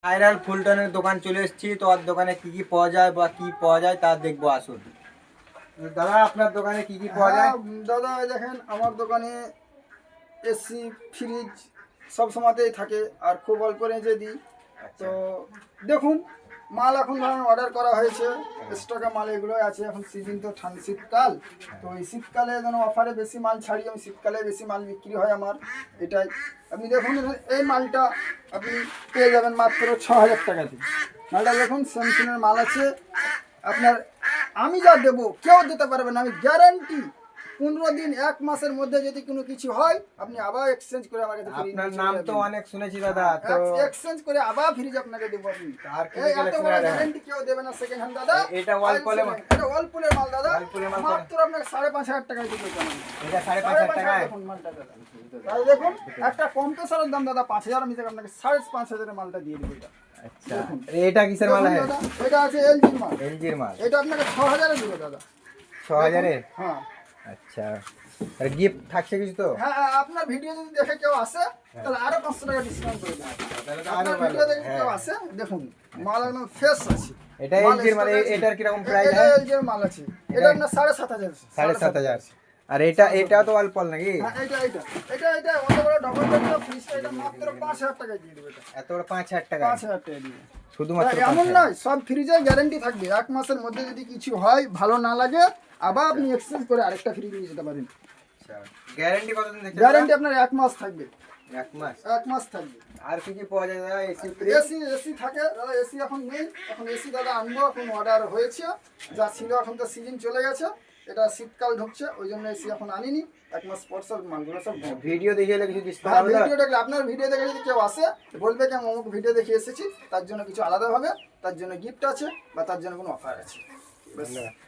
Viral ফুলটনের দোকান চলে এসেছি। তো আর দোকানে কি কি পাওয়া যায় বা কি পাওয়া যায় তা দেখবো, আসুন। দাদা, আপনার দোকানে কি কি পাওয়া যায়? দাদা দেখেন, আমার দোকানে এসি ফ্রিজ সব সময়তেই থাকে, আর খুব অল্প রেঞ্জে দিই। তো দেখুন, মাল এখন ধরুন অর্ডার করা হয়েছে, স্টকে মাল এগুলো আছে। এখন সিজন তো ঠান্ডা, শীতকাল। তো এই শীতকালে যেন অফারে বেশি মাল ছাড়ি, আমি শীতকালে বেশি মাল বিক্রি হয় আমার, এটাই। আপনি দেখুন, এই মালটা আপনি পেয়ে যাবেন মাত্র 6,000 টাকা দিয়ে। মালটা দেখুন, স্যামসুংয়ের মাল আছে আপনার। আমি যা দেবো কেউ দিতে পারবে না, আমি গ্যারান্টি। 15 দিন 1 মাসের মধ্যে যদি কোনো কিছু হয়, আপনি আবার এক্সচেঞ্জ করে আমার কাছে ফ্রিজ আপনার নাম তো অনেক শুনেছি দাদা। তো এক্সচেঞ্জ করে আবার ফ্রিজ আপনাকে দেবো আমি। আর কি এই এত কালেকশন বড় আছে? গ্যারান্টি কেউ দেবে না সেকেন্ড হ্যান্ড দাদা। এটা ওয়ালপুলের মাল। এটা ওয়ালপুলের মাল দাদা। ওয়ালপুলের মাল মাত্র আপনাকে 5,500 টাকায় দিতে হবে। এটা 5,500 টাকায়। দেখুন মালটা দাদা, তাই দেখুন একটা কম্প্রেসারের দাম দাদা 5,000, আমি থেকে আপনাকে 5,500 এর মালটা দিয়ে দেবো। এটা আচ্ছা, এটা কিসের মাল আছে? এটা আছে এলজির মাল। এলজির মাল। এটা আপনাকে 6,000 এ দেবো দাদা। 6,000 এ? হ্যাঁ আচ্ছা, আর গিফট থাকছে কিছু তো? হ্যাঁ, আপনার ভিডিও যদি দেখে কেউ আসে তাহলে আরো 500 টাকা ডিসকাউন্ট করে দেবো। তাহলে তো আরো আপনার ভালো। ভিডিও দেখে হ্যাঁ। কেউ আসে, দেখুন মাল একদম ফ্রেশ আছে। এটা মাল এলজির মাল। stock আছে। এটার কিরকম প্রাইস? এটা এলজির মাল আছে। এটা আপনার 7,500। 7,500। আর এটা তো ওয়ালপল নাকি? হ্যাঁ, এটা অত বড় ডবল ডোর ফ্রিজটা এটা মাত্র 5,000 টাকায় দিয়ে দেবে। এটা এত বড় 5,000 টাকা? 5,000 টাকা দিবে। শুধুমাত্র এমন 5,000? নয়, সব ফ্রিজে গ্যারান্টি থাকবে। 1 মাসের মধ্যে যদি কিছু হয়, ভালো না লাগে, আবার আপনি এক্সচেঞ্জ করে আরেকটা ফ্রিজ নিয়ে যেতে পারেন। আচ্ছা, গ্যারান্টি কতদিন দেখছেন? গ্যারান্টি আপনার 1 মাস থাকবে। 1 মাস। 1 মাস থাকবে। আর কি কি পাওয়া যায় দাদা? AC, fridge? এসি থাকে দাদা। এসি এখন নেই, এখন এসি দাদা আনবো। এখন অর্ডার হয়েছে, যা ছিল। এখন তো সিজন চলে গেছে, এটা শীতকাল ঢুকছে, ওই জন্য এসি এখন আনিনি। 1 মাস পর সব মালগুলো সব ভিডিও দেখে এলে কিছু ডিসকাউন্ট হ্যাঁ, হবে দাদা? ভিডিও দেখলে, আপনার ভিডিও দেখে যদি কেউ আসে বলবে কি আমি অমুক ভিডিও দেখে এসেছি, তার জন্য কিছু আলাদা হবে, তার জন্য গিফট আছে বা তার জন্য কোনো অফার আছে। ব্যাস। ধন্যবাদ।